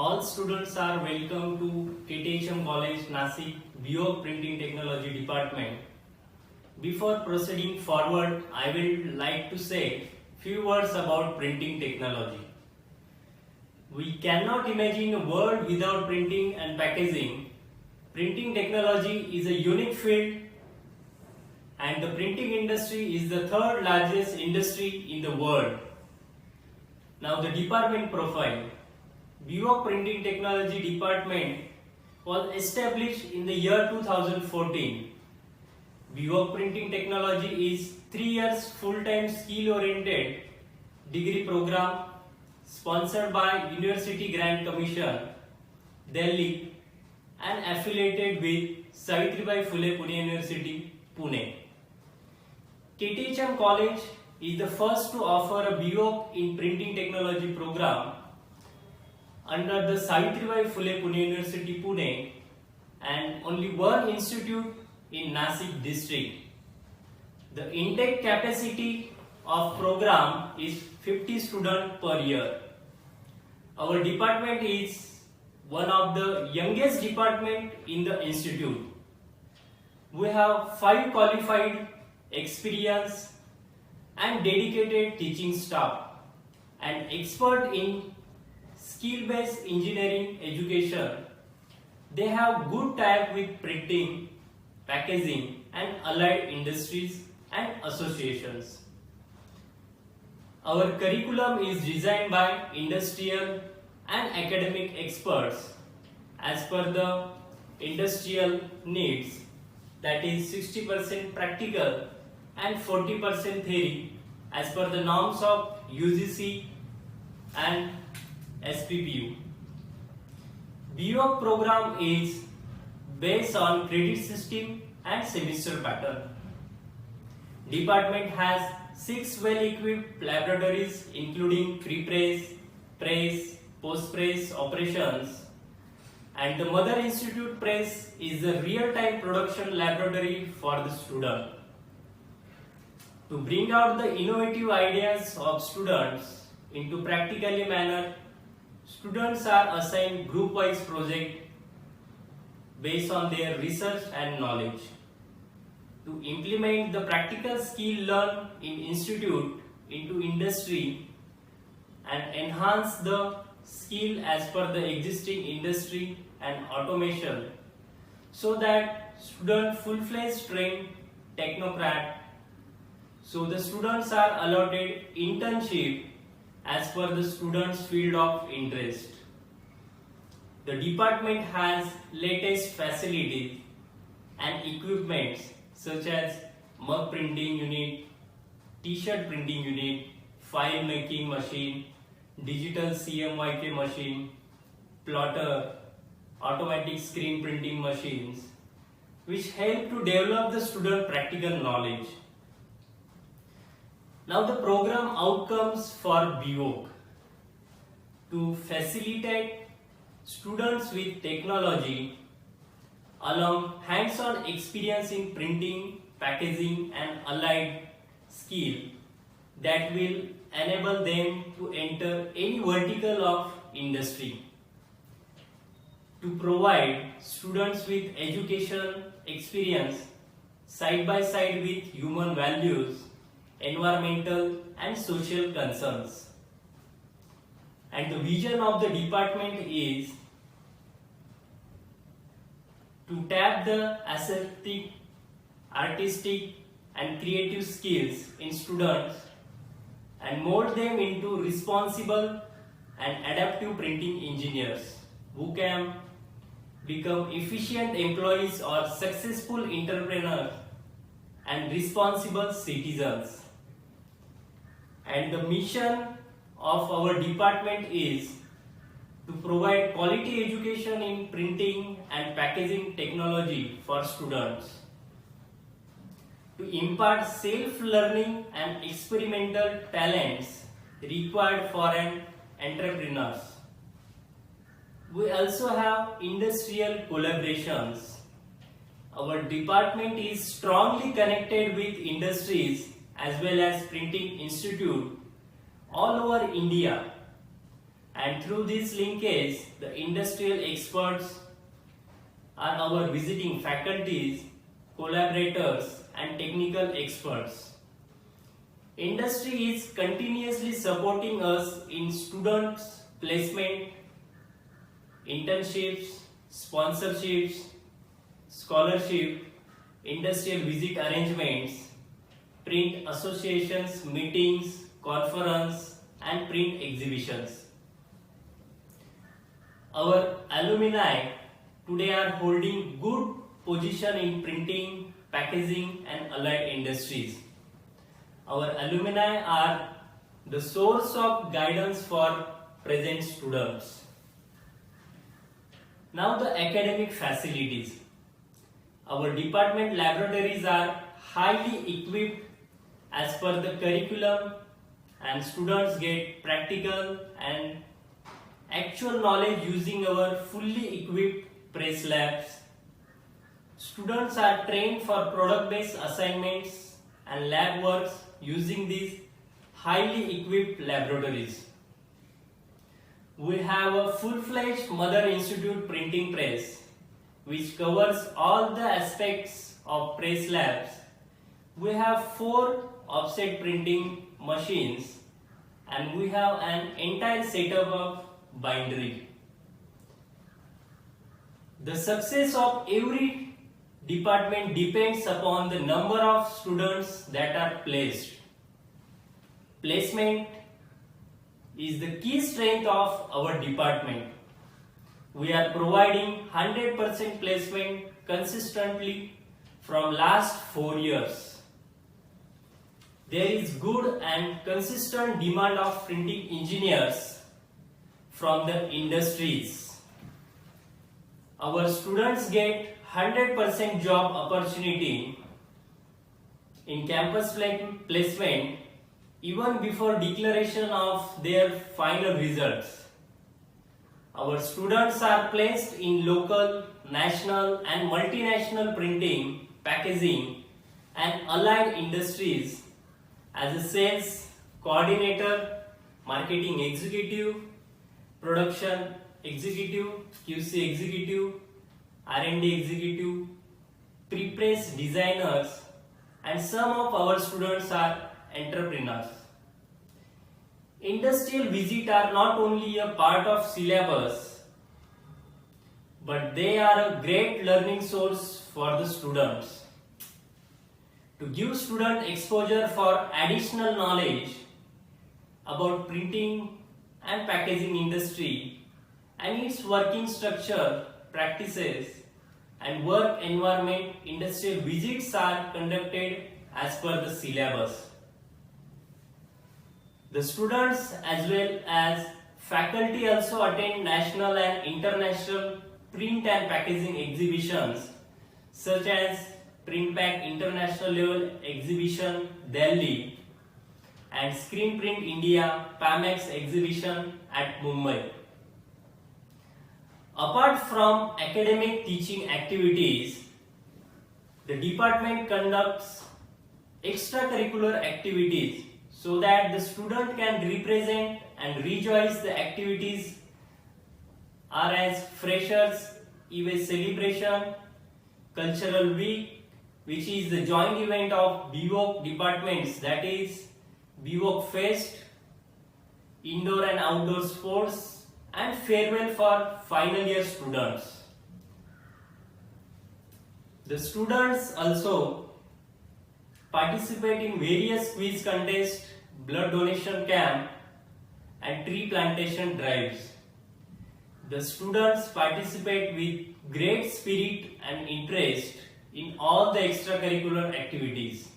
All students are welcome to KTHM College Nasik BO Printing Technology Department. Before proceeding forward, I will like to say few words about printing technology. We cannot imagine a world without printing and packaging. Printing technology is a unique field and the printing industry is the third largest industry in the world. Now the department profile. BO Printing Technology Department was established in the year 2014. BO Printing Technology is 3 years full-time skill-oriented degree program sponsored by University Grant Commission, Delhi and affiliated with Savitribai Phule Pune University, Pune. KTHM College is the first to offer a BO in Printing Technology program under the Savitribai Phule Pune University, Pune, and only one institute in Nasik district. The intake capacity of program is 50 students per year. Our department is one of the youngest department in the institute. We have 5 qualified, experienced and dedicated teaching staff and expert in skill-based engineering education. They have good tie with printing, packaging and allied industries and associations. Our curriculum is designed by industrial and academic experts as per the industrial needs, that is 60% practical and 40% theory as per the norms of UGC and SPPU. BO program is based on credit system and semester pattern. Department has 6 well-equipped laboratories including pre-press, press, post-press operations, and the Mother Institute Press is the real-time production laboratory for the student. To bring out the innovative ideas of students into practically manner, students are assigned group-wise project based on their research and knowledge. To implement the practical skill learned in institute into industry and enhance the skill as per the existing industry and automation, so that student full-fledged trained technocrat. So the students are allotted internship as per the student's field of interest. The department has latest facilities and equipments such as mug printing unit, t-shirt printing unit, file making machine, digital CMYK machine, plotter, automatic screen printing machines, which help to develop the student practical knowledge. Now the program outcomes for BO to facilitate students with technology along hands-on experience in printing, packaging and allied skill that will enable them to enter any vertical of industry. To provide students with education experience side by side with human values, environmental and social concerns. And the vision of the department is to tap the aesthetic, artistic and creative skills in students and mold them into responsible and adaptive printing engineers who can become efficient employees or successful entrepreneurs and responsible citizens. And the mission of our department is to provide quality education in printing and packaging technology for students, to impart self-learning and experimental talents required for an entrepreneurs. We also have industrial collaborations. Our department is strongly connected with industries as well as printing institute all over India, and through this linkage, the industrial experts are our visiting faculties, collaborators, and technical experts. Industry is continuously supporting us in students' placement, internships, sponsorships, scholarship, industrial visit arrangements, print associations, meetings, conference, and print exhibitions. Our alumni today are holding good position in printing, packaging, and allied industries. Our alumni are the source of guidance for present students. Now the academic facilities. Our department laboratories are highly equipped as per the curriculum, and students get practical and actual knowledge using our fully equipped press labs. Students are trained for product-based assignments and lab works using these highly equipped laboratories. We have a full-fledged Mother Institute printing press which covers all the aspects of press labs. We have 4 offset printing machines and we have an entire setup of bindery. The success of every department depends upon the number of students that are placed. Placement is the key strength of our department. We are providing 100% placement consistently from last 4 years. There is good and consistent demand of printing engineers from the industries. Our students get 100% job opportunity in campus placement even before declaration of their final results. Our students are placed in local, national and multinational printing, packaging and allied industries as a sales coordinator, marketing executive, production executive, QC executive, R&D executive, pre-press designers, and some of our students are entrepreneurs. Industrial visits are not only a part of syllabus, but they are a great learning source for the students. To give student exposure for additional knowledge about printing and packaging industry and its working structure, practices and work environment, industrial visits are conducted as per the syllabus. The students as well as faculty also attend national and international print and packaging exhibitions such as Printpack International Level Exhibition Delhi and Screen Print India PAMEX exhibition at Mumbai. Apart from academic teaching activities, the department conducts extracurricular activities so that the student can represent and rejoice the activities are as freshers, EVA celebration, cultural week, which is the joint event of BVOC departments, that is BVOC Fest, indoor and outdoor sports, and farewell for final year students. The students also participate in various quiz contests, blood donation camp, and tree plantation drives. The students participate with great spirit and interest in all the extracurricular activities.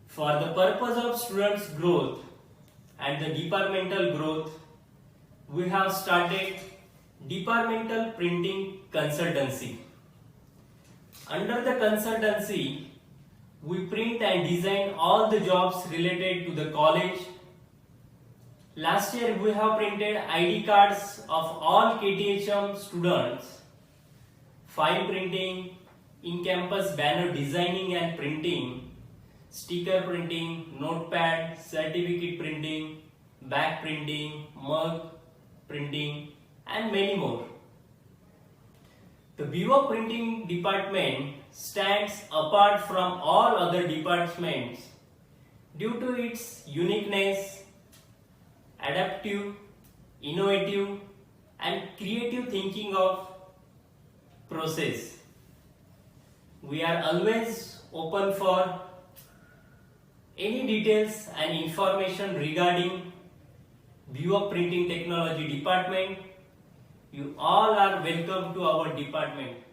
For the purpose of students' growth and the departmental growth, we have started Departmental Printing Consultancy. Under the consultancy, we print and design all the jobs related to the college. Last year we have printed ID cards of all KTHM students, file printing, in-campus banner designing and printing, sticker printing, notepad, certificate printing, bag printing, mug, printing, and many more. The BO Printing department stands apart from all other departments due to its uniqueness, adaptive, innovative, and creative thinking of process. We are always open for any details and information regarding BO Printing Technology department. You all are welcome to our department.